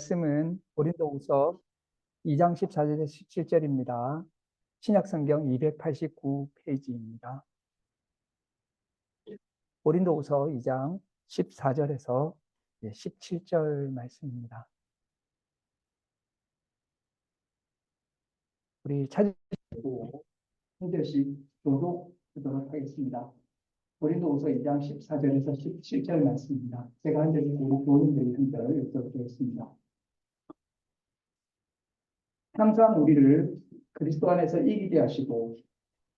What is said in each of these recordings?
말씀은 고린도후서 2장 14절에서 17절입니다. 신약성경 289페이지입니다. 고린도후서 2장 14절에서 17절 말씀입니다. 우리 찾으시고 한 절씩 교독하도록 하겠습니다. 고린도후서 2장 14절에서 17절 말씀입니다. 제가 한 절씩 교인들이 한 절 읽어드리겠습니다. 항상 우리를 그리스도 안에서 이기게 하시고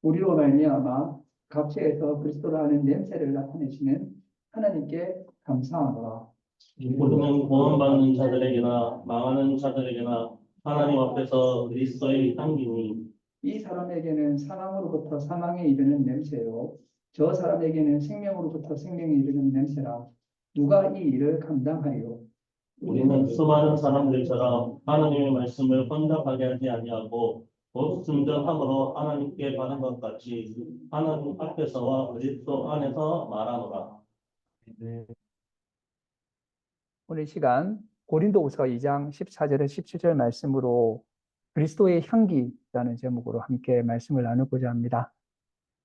우리로 말미암아 각처에서 그리스도를 아는 냄새를 나타내시는 하나님께 감사하노라. 우리는 구원받는 자들에게나 망하는 자들에게나 하나님 앞에서 그리스도의 향기니 이 사람에게는 사망으로부터 사망에 이르는 냄새요 저 사람에게는 생명으로부터 생명에 이르는 냄새라. 누가 이 일을 감당하리요? 우리는 수많은 사람들처럼 하나님의 말씀을 혼잡하게 하지 아니하고 곧 순전함으로 하나님께 받은 것 같이 하나님 앞에서와 그리스도 안에서 말하노라. 오늘 시간 고린도후서 2장 14절에서 17절 말씀으로 그리스도의 향기라는 제목으로 함께 말씀을 나누고자 합니다.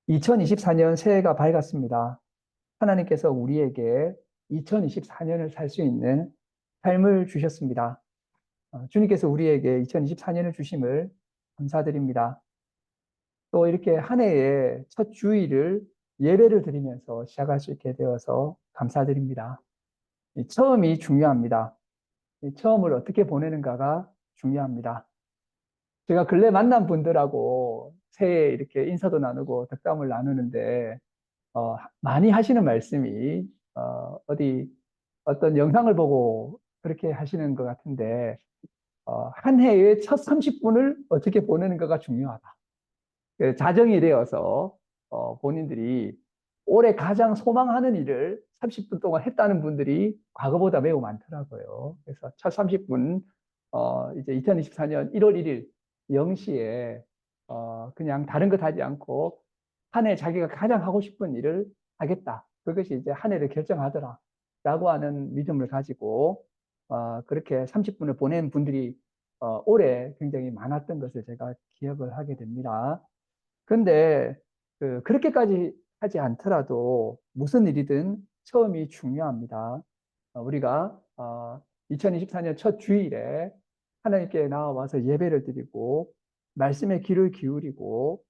2024년 새해가 밝았습니다. 하나님께서 우리에게 2024년을 살 수 있는 삶을 주셨습니다. 주님께서 우리에게 2024년을 주심을 감사드립니다. 또 이렇게 한 해의 첫 주일을 예배를 드리면서 시작할 수 있게 되어서 감사드립니다. 처음이 중요합니다. 처음을 어떻게 보내는가가 중요합니다. 제가 근래 만난 분들하고 새해 이렇게 인사도 나누고 덕담을 나누는데 많이 하시는 말씀이 어떤 영상을 보고 그렇게 하시는 것 같은데 한 해의 첫 30분을 어떻게 보내는가가 중요하다. 자정이 되어서 본인들이 올해 가장 소망하는 일을 30분 동안 했다는 분들이 과거보다 매우 많더라고요. 그래서 첫 30분 이제 2024년 1월 1일 0시에 그냥 다른 것 하지 않고 한 해 자기가 가장 하고 싶은 일을 하겠다. 그것이 이제 한 해를 결정하더라 라고 하는 믿음을 가지고 그렇게 30분을 보낸 분들이 올해 굉장히 많았던 것을 제가 기억을 하게 됩니다. 그런데 그렇게까지 하지 않더라도 무슨 일이든 처음이 중요합니다. 우리가 2024년 첫 주일에 하나님께 나와서 예배를 드리고 말씀에 귀를 기울이고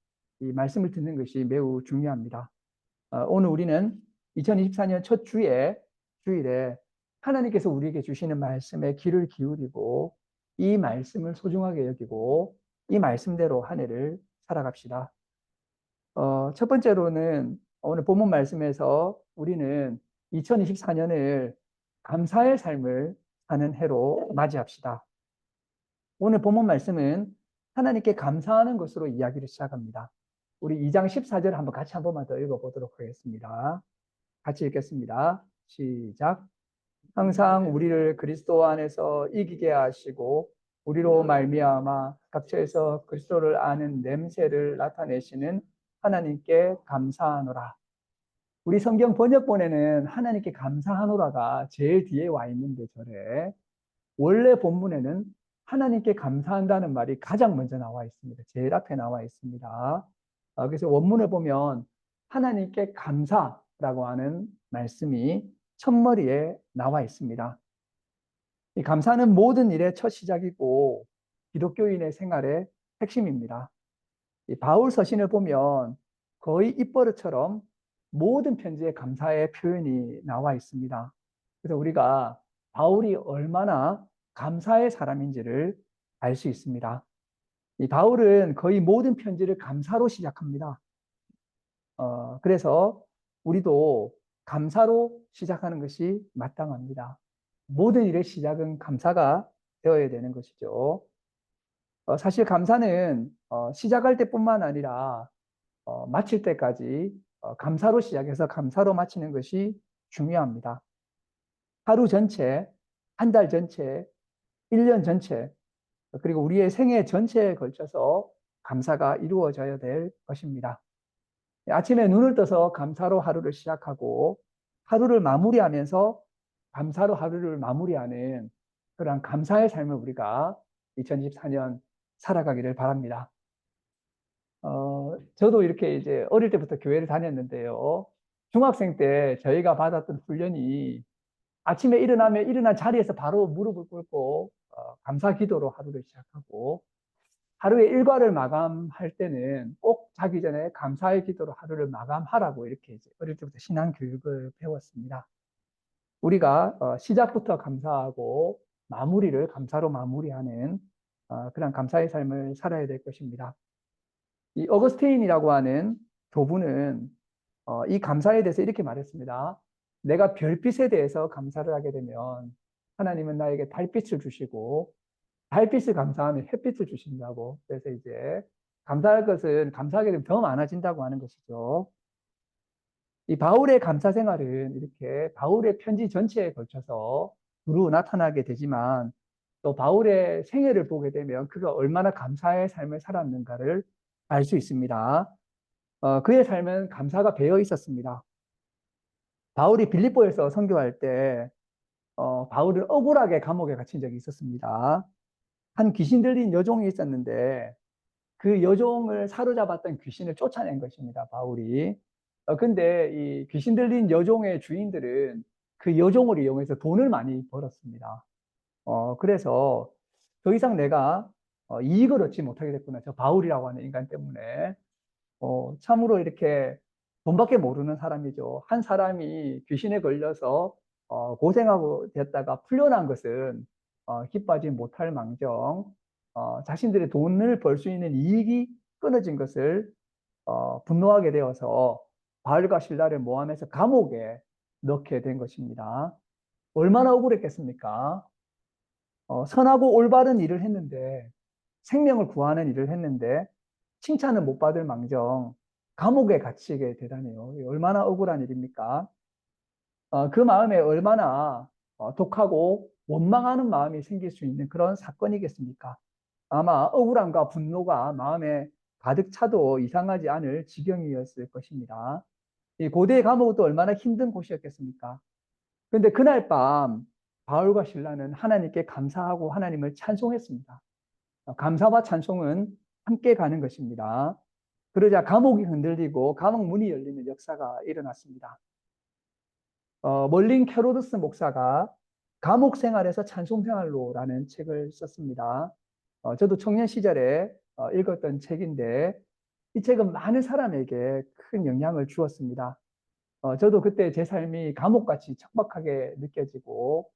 이 말씀을 듣는 것이 매우 중요합니다. 오늘 우리는 2024년 첫 주일에 하나님께서 우리에게 주시는 말씀에 귀를 기울이고 이 말씀을 소중하게 여기고 이 말씀대로 한 해를 살아갑시다. 첫 번째로는 오늘 본문 말씀에서 우리는 2024년을 감사의 삶을 사는 해로 맞이합시다. 오늘 본문 말씀은 하나님께 감사하는 것으로 이야기를 시작합니다. 우리 2장 14절 한번 같이 한 번만 더 읽어보도록 하겠습니다. 같이 읽겠습니다. 시작. 항상 우리를 그리스도 안에서 이기게 하시고 우리로 말미암아 각처에서 그리스도를 아는 냄새를 나타내시는 하나님께 감사하노라. 우리 성경 번역본에는 하나님께 감사하노라가 제일 뒤에 와 있는데 절에 원래 본문에는 하나님께 감사한다는 말이 가장 먼저 나와 있습니다. 제일 앞에 나와 있습니다. 그래서 원문을 보면 하나님께 감사라고 하는 말씀이 첫머리에 나와 있습니다. 이 감사는 모든 일의 첫 시작이고 기독교인의 생활의 핵심입니다. 이 바울 서신을 보면 거의 입버릇처럼 모든 편지에 감사의 표현이 나와 있습니다. 그래서 우리가 바울이 얼마나 감사의 사람인지를 알 수 있습니다. 이 바울은 거의 모든 편지를 감사로 시작합니다. 그래서 우리도 감사로 시작하는 것이 마땅합니다. 모든 일의 시작은 감사가 되어야 되는 것이죠. 사실 감사는 시작할 때뿐만 아니라 마칠 때까지 감사로 시작해서 감사로 마치는 것이 중요합니다. 하루 전체, 한 달 전체, 1년 전체, 그리고 우리의 생애 전체에 걸쳐서 감사가 이루어져야 될 것입니다. 아침에 눈을 떠서 감사로 하루를 시작하고 하루를 마무리하면서 감사로 하루를 마무리하는 그러한 감사의 삶을 우리가 2024년 살아가기를 바랍니다. 저도 이렇게 이제 어릴 때부터 교회를 다녔는데요. 중학생 때 저희가 받았던 훈련이 아침에 일어나면 일어난 자리에서 바로 무릎을 꿇고 감사 기도로 하루를 시작하고 하루의 일과를 마감할 때는 꼭 자기 전에 감사의 기도로 하루를 마감하라고 이렇게 이제 어릴 때부터 신앙 교육을 배웠습니다. 우리가 시작부터 감사하고 마무리를 감사로 마무리하는 그런 감사의 삶을 살아야 될 것입니다. 이 어거스테인이라고 하는 교부는 이 감사에 대해서 이렇게 말했습니다. 내가 별빛에 대해서 감사를 하게 되면 하나님은 나에게 달빛을 주시고 달빛을 감사하면 햇빛을 주신다고. 그래서 이제 감사할 것은 감사하게 되면 더 많아진다고 하는 것이죠. 이 바울의 감사 생활은 이렇게 바울의 편지 전체에 걸쳐서 두루 나타나게 되지만 또 바울의 생애를 보게 되면 그가 얼마나 감사의 삶을 살았는가를 알 수 있습니다. 그의 삶은 감사가 배어 있었습니다. 바울이 빌립보에서 선교할 때 바울은 억울하게 감옥에 갇힌 적이 있었습니다. 한 귀신 들린 여종이 있었는데 그 여종을 사로잡았던 귀신을 쫓아낸 것입니다, 바울이. 근데 이 귀신 들린 여종의 주인들은 그 여종을 이용해서 돈을 많이 벌었습니다. 그래서 더 이상 내가 이익을 얻지 못하게 됐구나. 저 바울이라고 하는 인간 때문에. 참으로 이렇게 돈밖에 모르는 사람이죠. 한 사람이 귀신에 걸려서 고생하고 됐다가 풀려난 것은 기뻐하지 못할 망정, 자신들의 돈을 벌 수 있는 이익이 끊어진 것을 분노하게 되어서 바울과 실라를 모함해서 감옥에 넣게 된 것입니다. 얼마나 억울했겠습니까? 선하고 올바른 일을 했는데, 생명을 구하는 일을 했는데, 칭찬을 못 받을 망정, 감옥에 갇히게 되다니요. 얼마나 억울한 일입니까? 그 마음에 얼마나 독하고 원망하는 마음이 생길 수 있는 그런 사건이겠습니까? 아마 억울함과 분노가 마음에 가득 차도 이상하지 않을 지경이었을 것입니다. 이 고대 감옥은 또 얼마나 힘든 곳이었겠습니까? 그런데 그날 밤 바울과 실라는 하나님께 감사하고 하나님을 찬송했습니다. 감사와 찬송은 함께 가는 것입니다. 그러자 감옥이 흔들리고 감옥 문이 열리는 역사가 일어났습니다. 멀린 캐로드스 목사가 감옥 생활에서 찬송 생활로라는 책을 썼습니다. 저도 청년 시절에 읽었던 책인데 이 책은 많은 사람에게 큰 영향을 주었습니다. 저도 그때 제 삶이 감옥같이 척박하게 느껴지고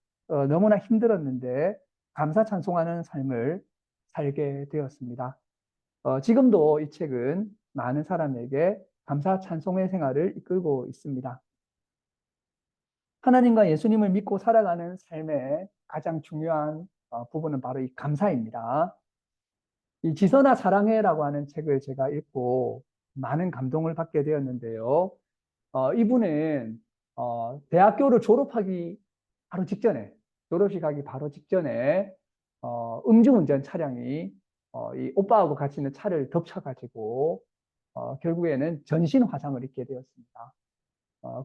너무나 힘들었는데 감사 찬송하는 삶을 살게 되었습니다. 지금도 이 책은 많은 사람에게 감사 찬송의 생활을 이끌고 있습니다. 하나님과 예수님을 믿고 살아가는 삶의 가장 중요한 부분은 바로 이 감사입니다. 이 지선아 사랑해라고 하는 책을 제가 읽고 많은 감동을 받게 되었는데요. 이분은 대학교를 졸업하기 바로 직전에, 졸업식 하기 바로 직전에 음주운전 차량이 이 오빠하고 같이 있는 차를 덮쳐가지고 결국에는 전신 화상을 입게 되었습니다.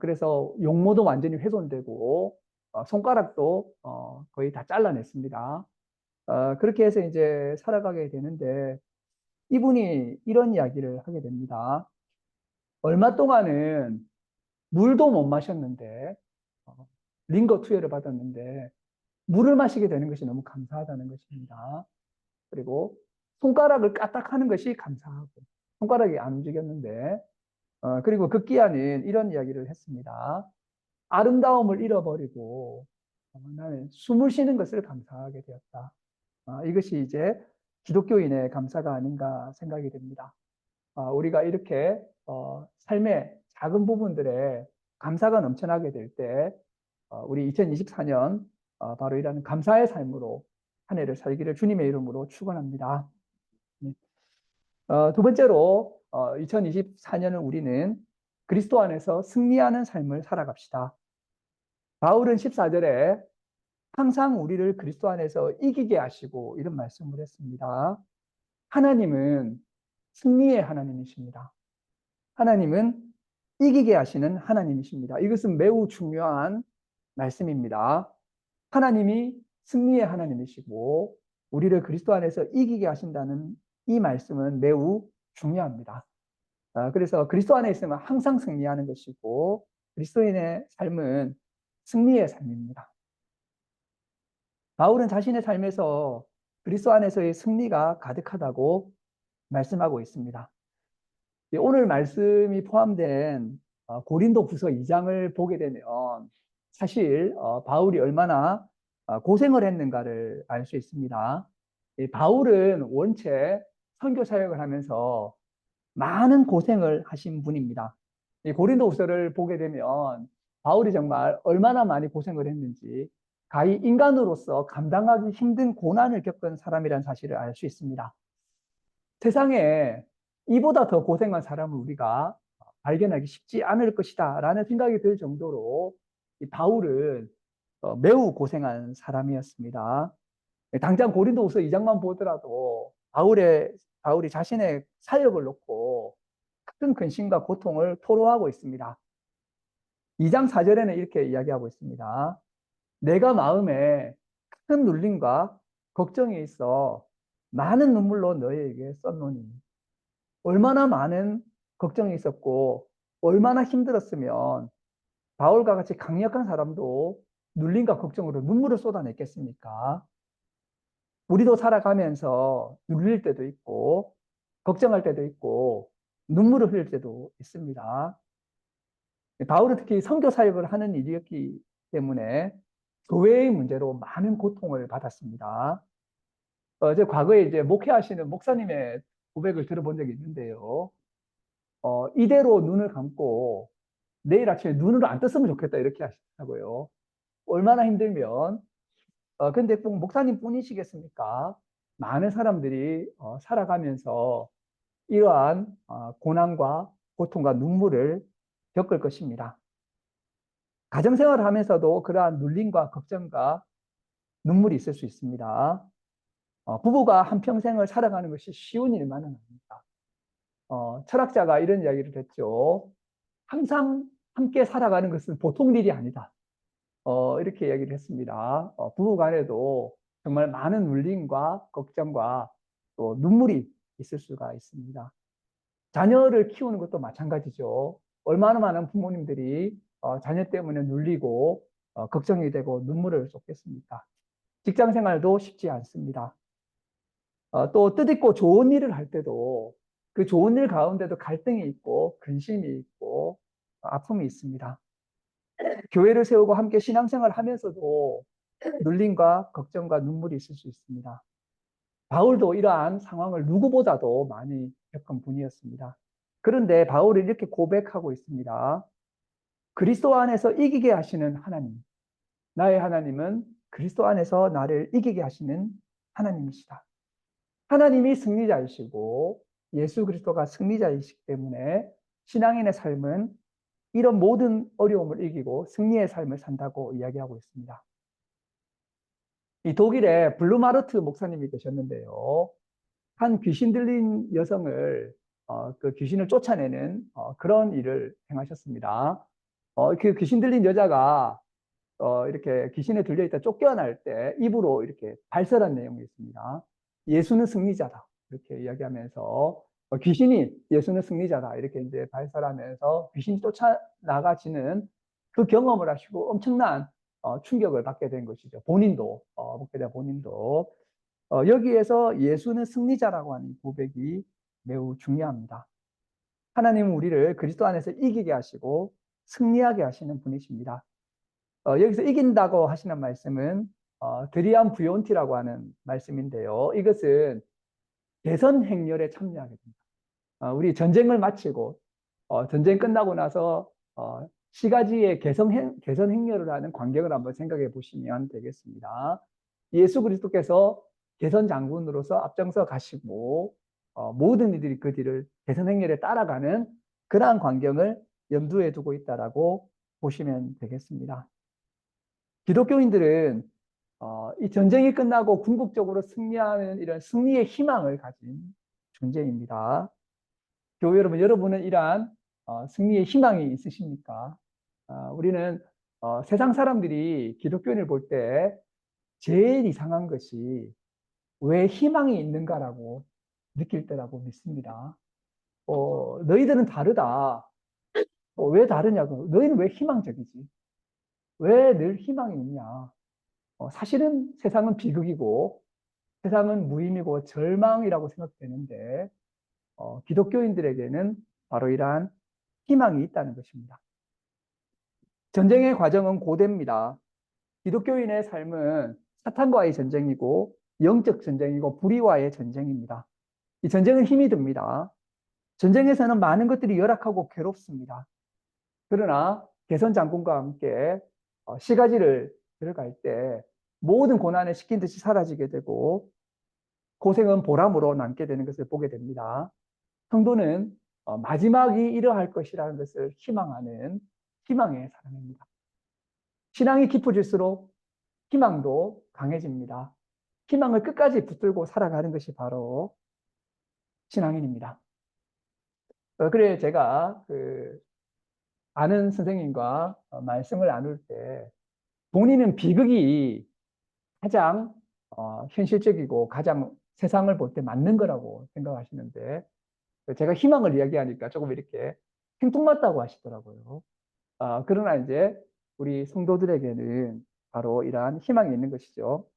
그래서 용모도 완전히 훼손되고 손가락도 거의 다 잘라냈습니다. 그렇게 해서 이제 살아가게 되는데 이분이 이런 이야기를 하게 됩니다. 얼마 동안은 물도 못 마셨는데 링거 투여를 받았는데 물을 마시게 되는 것이 너무 감사하다는 것입니다. 그리고 손가락을 까딱하는 것이 감사하고 손가락이 안 움직였는데 그리고 급기야는 이런 이야기를 했습니다. 아름다움을 잃어버리고 나는 숨을 쉬는 것을 감사하게 되었다. 이것이 이제 기독교인의 감사가 아닌가 생각이 됩니다. 우리가 이렇게 삶의 작은 부분들에 감사가 넘쳐나게 될 때 우리 2024년 바로 이런 감사의 삶으로 한 해를 살기를 주님의 이름으로 축원합니다. 두 번째로 2024년은 우리는 그리스도 안에서 승리하는 삶을 살아갑시다. 바울은 14절에 항상 우리를 그리스도 안에서 이기게 하시고 이런 말씀을 했습니다. 하나님은 승리의 하나님이십니다. 하나님은 이기게 하시는 하나님이십니다. 이것은 매우 중요한 말씀입니다. 하나님이 승리의 하나님이시고 우리를 그리스도 안에서 이기게 하신다는 이 말씀은 매우 중요합니다. 그래서 그리스도 안에 있으면 항상 승리하는 것이고 그리스도인의 삶은 승리의 삶입니다. 바울은 자신의 삶에서 그리스도 안에서의 승리가 가득하다고 말씀하고 있습니다. 오늘 말씀이 포함된 고린도후서 2장을 보게 되면 사실 바울이 얼마나 고생을 했는가를 알 수 있습니다. 바울은 원체 선교 사역을 하면서 많은 고생을 하신 분입니다. 이 고린도후서를 보게 되면 바울이 정말 얼마나 많이 고생을 했는지 가히 인간으로서 감당하기 힘든 고난을 겪은 사람이라는 사실을 알 수 있습니다. 세상에 이보다 더 고생한 사람을 우리가 발견하기 쉽지 않을 것이다 라는 생각이 들 정도로 이 바울은 매우 고생한 사람이었습니다. 당장 고린도후서 2장만 보더라도 바울이 자신의 사역을 놓고 큰 근심과 고통을 토로하고 있습니다. 2장 4절에는 이렇게 이야기하고 있습니다. 내가 마음에 큰 눌림과 걱정이 있어 많은 눈물로 너희에게 썼노니. 얼마나 많은 걱정이 있었고 얼마나 힘들었으면 바울과 같이 강력한 사람도 눌림과 걱정으로 눈물을 쏟아냈겠습니까? 우리도 살아가면서 눌릴 때도 있고 걱정할 때도 있고 눈물을 흘릴 때도 있습니다. 바울은 특히 선교 사역을 하는 일이었기 때문에 교회의 문제로 많은 고통을 받았습니다. 과거에 이제 목회하시는 목사님의 고백을 들어본 적이 있는데요. 이대로 눈을 감고 내일 아침에 눈으로 안 떴으면 좋겠다 이렇게 하시더라고요. 얼마나 힘들면 근데 꼭 목사님 뿐이시겠습니까? 많은 사람들이 살아가면서 이러한 고난과 고통과 눈물을 겪을 것입니다. 가정생활을 하면서도 그러한 눌림과 걱정과 눈물이 있을 수 있습니다. 부부가 한평생을 살아가는 것이 쉬운 일만은 아닙니다. 철학자가 이런 이야기를 했죠. 항상 함께 살아가는 것은 보통 일이 아니다. 이렇게 이야기를 했습니다. 부부 간에도 정말 많은 눌림과 걱정과 또 눈물이 있을 수가 있습니다. 자녀를 키우는 것도 마찬가지죠. 얼마나 많은 부모님들이 자녀 때문에 눌리고 걱정이 되고 눈물을 쏟겠습니까? 직장 생활도 쉽지 않습니다. 또 뜻있고 좋은 일을 할 때도 그 좋은 일 가운데도 갈등이 있고 근심이 있고 아픔이 있습니다. 교회를 세우고 함께 신앙생활을 하면서도 눌림과 걱정과 눈물이 있을 수 있습니다. 바울도 이러한 상황을 누구보다도 많이 겪은 분이었습니다. 그런데 바울이 이렇게 고백하고 있습니다. 그리스도 안에서 이기게 하시는 하나님. 나의 하나님은 그리스도 안에서 나를 이기게 하시는 하나님이시다. 하나님이 승리자이시고 예수 그리스도가 승리자이시기 때문에 신앙인의 삶은 이런 모든 어려움을 이기고 승리의 삶을 산다고 이야기하고 있습니다. 이 독일에 블루마르트 목사님이 계셨는데요. 한 귀신 들린 여성을 그 귀신을 쫓아내는 그런 일을 행하셨습니다. 그 귀신 들린 여자가 이렇게 귀신에 들려 있다 쫓겨날 때 입으로 이렇게 발설한 내용이 있습니다. 예수는 승리자다 이렇게 이야기하면서 귀신이 예수는 승리자다 이렇게 이제 발설하면서 귀신이 쫓아나가지는 그 경험을 하시고 엄청난 충격을 받게 된 것이죠. 본인도 목회자 본인도 여기에서 예수는 승리자라고 하는 고백이 매우 중요합니다. 하나님은 우리를 그리스도 안에서 이기게 하시고 승리하게 하시는 분이십니다. 여기서 이긴다고 하시는 말씀은 드리안 부요온티라고 하는 말씀인데요. 이것은 개선 행렬에 참여하게 됩니다. 우리 전쟁을 마치고 전쟁 끝나고 나서 시가지의 개선 행렬을 하는 광경을 한번 생각해 보시면 되겠습니다. 예수 그리스도께서 개선 장군으로서 앞장서 가시고 모든 이들이 그 뒤를 개선 행렬에 따라가는 그러한 광경을 염두에 두고 있다라고 보시면 되겠습니다. 기독교인들은 이 전쟁이 끝나고 궁극적으로 승리하는 이런 승리의 희망을 가진 존재입니다. 교회 여러분은 이러한 승리의 희망이 있으십니까? 우리는 세상 사람들이 기독교인을 볼 때 제일 이상한 것이 왜 희망이 있는가라고 느낄 때라고 믿습니다. 너희들은 다르다. 왜 다르냐고. 너희는 왜 희망적이지? 왜 늘 희망이 있냐? 사실은 세상은 비극이고 세상은 무의미고 절망이라고 생각되는데 기독교인들에게는 바로 이러한 희망이 있다는 것입니다. 전쟁의 과정은 고됩니다. 기독교인의 삶은 사탄과의 전쟁이고 영적 전쟁이고 불의와의 전쟁입니다. 이 전쟁은 힘이 듭니다. 전쟁에서는 많은 것들이 열악하고 괴롭습니다. 그러나 개선 장군과 함께 시가지를 들어갈 때 모든 고난을 시킨 듯이 사라지게 되고 고생은 보람으로 남게 되는 것을 보게 됩니다. 성도는 마지막이 이러할 것이라는 것을 희망하는 희망의 사람입니다. 신앙이 깊어질수록 희망도 강해집니다. 희망을 끝까지 붙들고 살아가는 것이 바로 신앙인입니다. 그래 제가 아는 선생님과 말씀을 나눌 때 본인은 비극이 가장 현실적이고 가장 세상을 볼 때 맞는 거라고 생각하시는데 제가 희망을 이야기하니까 조금 이렇게 생뚱맞다고 하시더라고요. 그러나 이제 우리 성도들에게는 바로 이러한 희망이 있는 것이죠.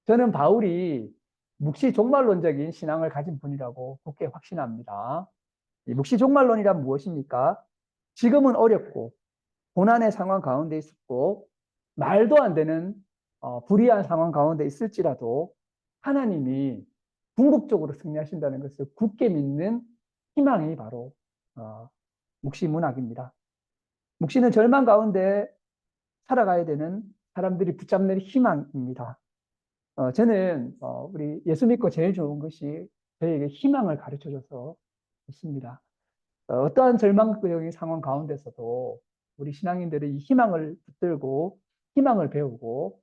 저는 바울이 묵시 종말론적인 신앙을 가진 분이라고 굳게 확신합니다. 이 묵시 종말론이란 무엇입니까? 지금은 어렵고 고난의 상황 가운데 있었고 말도 안 되는 불의한 상황 가운데 있을지라도 하나님이 궁극적으로 승리하신다는 것을 굳게 믿는 희망이 바로 묵시 문학입니다. 묵시는 절망 가운데 살아가야 되는 사람들이 붙잡는 희망입니다. 저는 우리 예수 믿고 제일 좋은 것이 저에게 희망을 가르쳐줘서 좋습니다. 어떠한 절망적인 상황 가운데서도 우리 신앙인들이 이 희망을 붙들고 희망을 배우고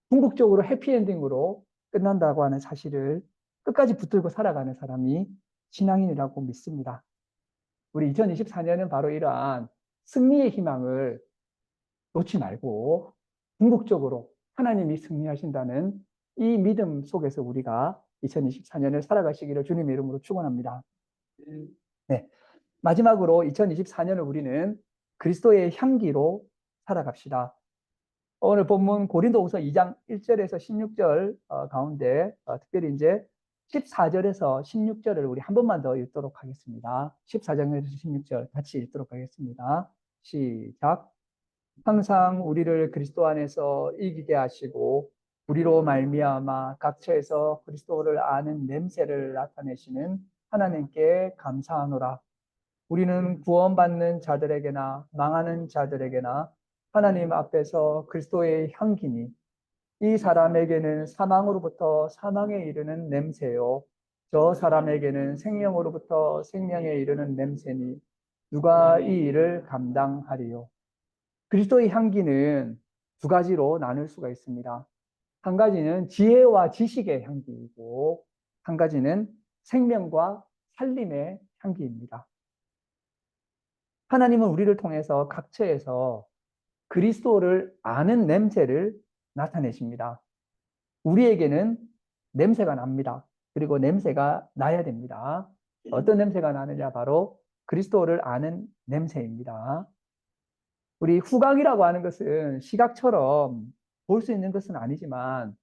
궁극적으로 해피엔딩으로 끝난다고 하는 사실을 끝까지 붙들고 살아가는 사람이 신앙인이라고 믿습니다. 우리 2024년은 바로 이러한 승리의 희망을 놓지 말고 궁극적으로 하나님이 승리하신다는 이 믿음 속에서 우리가 2024년을 살아가시기를 주님의 이름으로 축원합니다. 네. 마지막으로 2024년을 우리는 그리스도의 향기로 살아갑시다. 오늘 본문 고린도후서 2장 1절에서 16절 가운데 특별히 이제 14절에서 16절을 우리 한 번만 더 읽도록 하겠습니다. 14절에서 16절 같이 읽도록 하겠습니다. 시작. 항상 우리를 그리스도 안에서 이기게 하시고 우리로 말미암아 각처에서 그리스도를 아는 냄새를 나타내시는 하나님께 감사하노라. 우리는 구원받는 자들에게나 망하는 자들에게나 하나님 앞에서 그리스도의 향기니 이 사람에게는 사망으로부터 사망에 이르는 냄새요 저 사람에게는 생명으로부터 생명에 이르는 냄새니 누가 이 일을 감당하리요. 그리스도의 향기는 두 가지로 나눌 수가 있습니다. 한 가지는 지혜와 지식의 향기이고 한 가지는 생명과 살림의 향기입니다. 하나님은 우리를 통해서 각처에서 그리스도를 아는 냄새를 나타내십니다. 우리에게는 냄새가 납니다. 그리고 냄새가 나야 됩니다. 어떤 냄새가 나느냐? 바로 그리스도를 아는 냄새입니다. 우리 후각이라고 하는 것은 시각처럼 볼 수 있는 것은 아니지만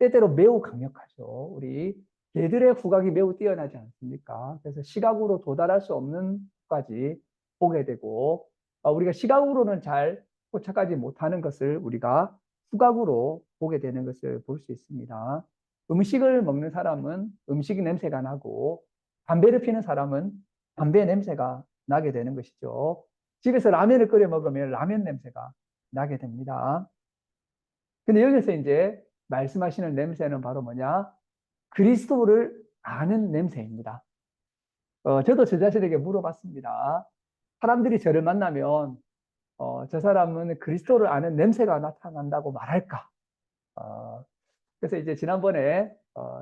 때때로 매우 강력하죠. 우리 개들의 후각이 매우 뛰어나지 않습니까? 그래서 시각으로 도달할 수 없는 것까지 보게 되고 우리가 시각으로는 잘 포착하지 못하는 것을 우리가 후각으로 보게 되는 것을 볼 수 있습니다. 음식을 먹는 사람은 음식 냄새가 나고 담배를 피는 사람은 담배 냄새가 나게 되는 것이죠. 집에서 라면을 끓여 먹으면 라면 냄새가 나게 됩니다. 근데 여기서 이제 말씀하시는 냄새는 바로 뭐냐? 그리스도를 아는 냄새입니다. 저도 저 자신에게 물어봤습니다. 사람들이 저를 만나면 저 사람은 그리스도를 아는 냄새가 나타난다고 말할까? 그래서 이제 지난번에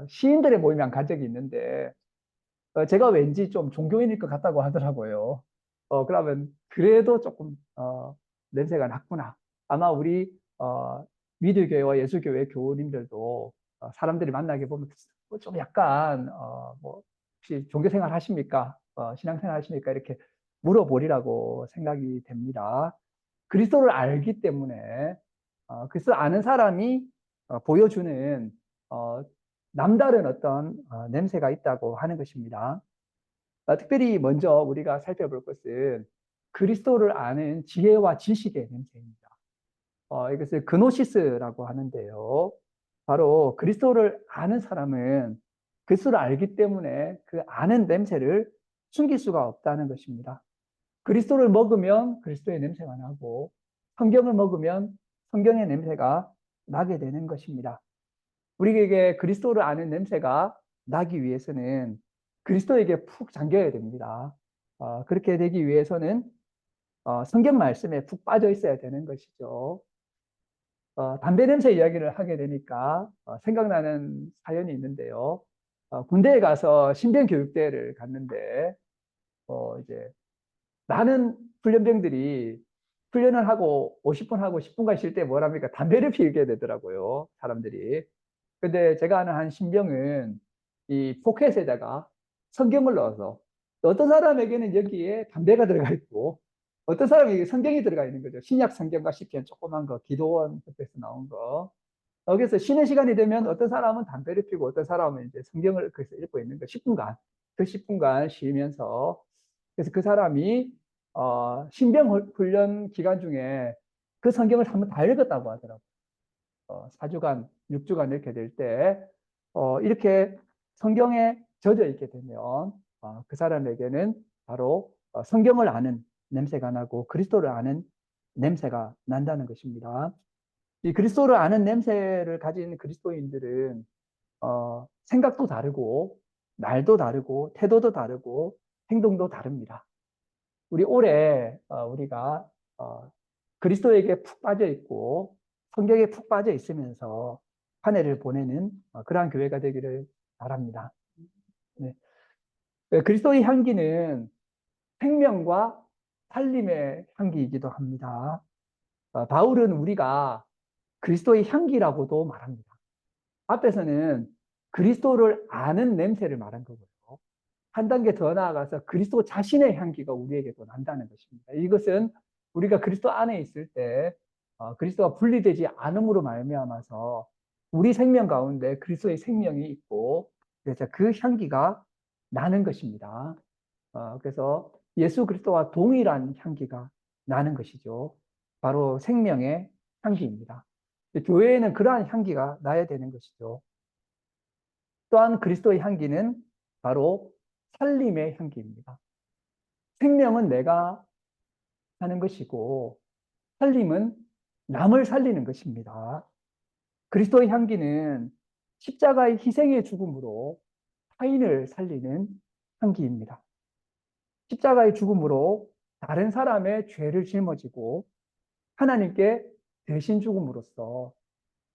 시인들의 모임에 간 적이 있는데 제가 왠지 좀 종교인일 것 같다고 하더라고요. 그러면 그래도 조금 냄새가 났구나. 아마 우리 미드교회와 예수교회 교우님들도 사람들이 만나게 보면 좀 약간 뭐 혹시 종교생활 하십니까? 신앙생활 하십니까? 이렇게 물어보리라고 생각이 됩니다. 그리스도를 알기 때문에 그리스도 아는 사람이 보여주는 어, 남다른 어떤 냄새가 있다고 하는 것입니다. 특별히 먼저 우리가 살펴볼 것은 그리스도를 아는 지혜와 지식의 냄새입니다. 이것을 그노시스라고 하는데요. 바로 그리스도를 아는 사람은 그리스도를 알기 때문에 그 아는 냄새를 숨길 수가 없다는 것입니다. 그리스도를 먹으면 그리스도의 냄새가 나고 성경을 먹으면 성경의 냄새가 나게 되는 것입니다. 우리에게 그리스도를 아는 냄새가 나기 위해서는 그리스도에게 푹 잠겨야 됩니다. 그렇게 되기 위해서는 성경 말씀에 푹 빠져 있어야 되는 것이죠. 담배 냄새 이야기를 하게 되니까 생각나는 사연이 있는데요. 군대에 가서 신병 교육대회를 갔는데 이제 많은 훈련병들이 훈련을 하고 50분 하고 10분간 쉴 때 뭐랍니까? 담배를 피우게 되더라고요, 사람들이. 근데 제가 아는 한 신병은 이 포켓에다가 성경을 넣어서 어떤 사람에게는 여기에 담배가 들어가 있고 어떤 사람에게 성경이 들어가 있는 거죠. 신약 성경과 시편 조그만 거, 기도원 협에서 나온 거. 여기서 쉬는 시간이 되면 어떤 사람은 담배를 피우고 어떤 사람은 이제 성경을 그래서 읽고 있는 거 10분간. 그 10분간 쉬면서 그래서 그 사람이 신병 훈련 기간 중에 그 성경을 한번 다 읽었다고 하더라고요. 4주간, 6주간 이렇게 될 때, 이렇게 성경에 젖어 있게 되면, 그 사람에게는 바로 성경을 아는 냄새가 나고 그리스도를 아는 냄새가 난다는 것입니다. 이 그리스도를 아는 냄새를 가진 그리스도인들은, 생각도 다르고, 말도 다르고, 태도도 다르고, 행동도 다릅니다. 우리 올해, 우리가, 그리스도에게 푹 빠져 있고 성경에 푹 빠져 있으면서 한 해를 보내는 그러한 교회가 되기를 바랍니다. 네. 그리스도의 향기는 생명과 살림의 향기이기도 합니다. 바울은 우리가 그리스도의 향기라고도 말합니다. 앞에서는 그리스도를 아는 냄새를 말한 거고요. 한 단계 더 나아가서 그리스도 자신의 향기가 우리에게도 난다는 것입니다. 이것은 우리가 그리스도 안에 있을 때 그리스도가 분리되지 않음으로 말미암아서 우리 생명 가운데 그리스도의 생명이 있고 그래서 그 향기가 나는 것입니다. 그래서 예수 그리스도와 동일한 향기가 나는 것이죠. 바로 생명의 향기입니다. 교회에는 그러한 향기가 나야 되는 것이죠. 또한 그리스도의 향기는 바로 살림의 향기입니다. 생명은 내가 사는 것이고 살림은 남을 살리는 것입니다. 그리스도의 향기는 십자가의 희생의 죽음으로 타인을 살리는 향기입니다. 십자가의 죽음으로 다른 사람의 죄를 짊어지고 하나님께 대신 죽음으로써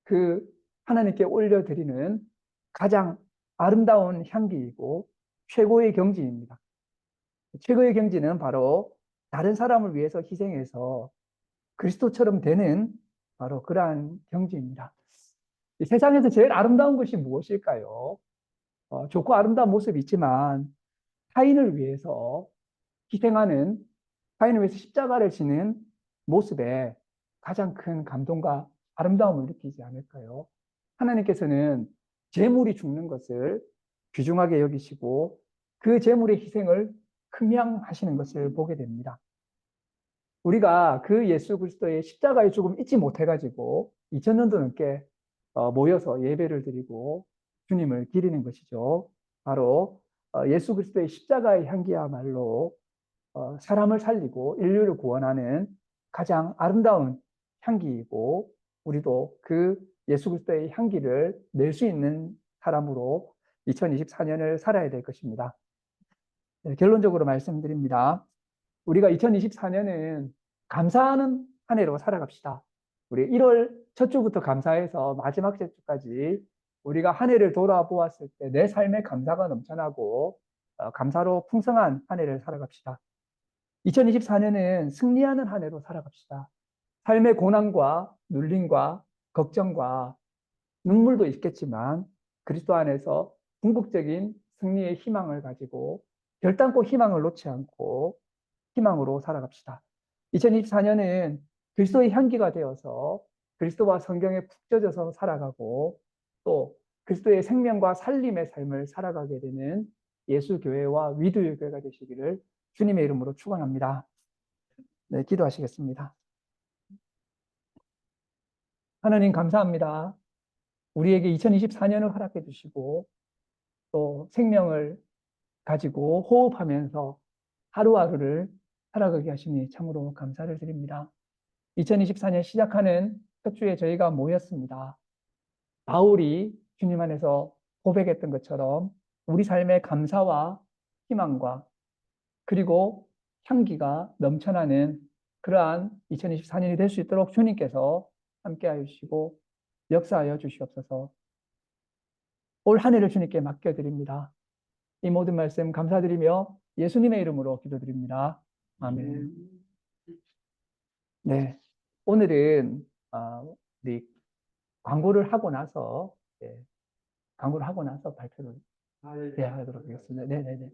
그 하나님께 올려드리는 가장 아름다운 향기이고 최고의 경지입니다. 최고의 경지는 바로 다른 사람을 위해서 희생해서 그리스도처럼 되는 바로 그러한 경지입니다. 이 세상에서 제일 아름다운 것이 무엇일까요? 좋고 아름다운 모습이 있지만 타인을 위해서 희생하는, 타인을 위해서 십자가를 지는 모습에 가장 큰 감동과 아름다움을 느끼지 않을까요? 하나님께서는 재물이 죽는 것을 귀중하게 여기시고 그 재물의 희생을 극량하시는 것을 보게 됩니다. 우리가 그 예수 그리스도의 십자가의 죽음 잊지 못해가지고 2000년도 넘게 모여서 예배를 드리고 주님을 기리는 것이죠. 바로 예수 그리스도의 십자가의 향기야말로 사람을 살리고 인류를 구원하는 가장 아름다운 향기이고 우리도 그 예수 그리스도의 향기를 낼 수 있는 사람으로 2024년을 살아야 될 것입니다. 네, 결론적으로 말씀드립니다. 우리가 2024년은 감사하는 한 해로 살아갑시다. 우리 1월 첫 주부터 감사해서 마지막 주까지 우리가 한 해를 돌아보았을 때 내 삶에 감사가 넘쳐나고 감사로 풍성한 한 해를 살아갑시다. 2024년은 승리하는 한 해로 살아갑시다. 삶의 고난과 눌림과 걱정과 눈물도 있겠지만 그리스도 안에서 궁극적인 승리의 희망을 가지고 결단코 희망을 놓지 않고 희망으로 살아갑시다. 2024년은 그리스도의 향기가 되어서 그리스도와 성경에 푹 젖어서 살아가고 또 그리스도의 생명과 살림의 삶을 살아가게 되는 예수교회와 위드의 교회가 되시기를 주님의 이름으로 축원합니다. 네, 기도하시겠습니다. 하나님 감사합니다. 우리에게 2024년을 허락해 주시고 또 생명을 가지고 호흡하면서 하루하루를 살아가게 하시니 참으로 감사를 드립니다. 2024년 시작하는 첫 주에 저희가 모였습니다. 바울이 주님 안에서 고백했던 것처럼 우리 삶의 감사와 희망과 그리고 향기가 넘쳐나는 그러한 2024년이 될 수 있도록 주님께서 함께하여 주시고 역사하여 주시옵소서. 올 한 해를 주님께 맡겨드립니다. 이 모든 말씀 감사드리며 예수님의 이름으로 기도드립니다. 아멘. 네, 오늘은 우리 광고를 하고 나서 광고를 하고 나서 발표를 하도록 하겠습니다. 네네네.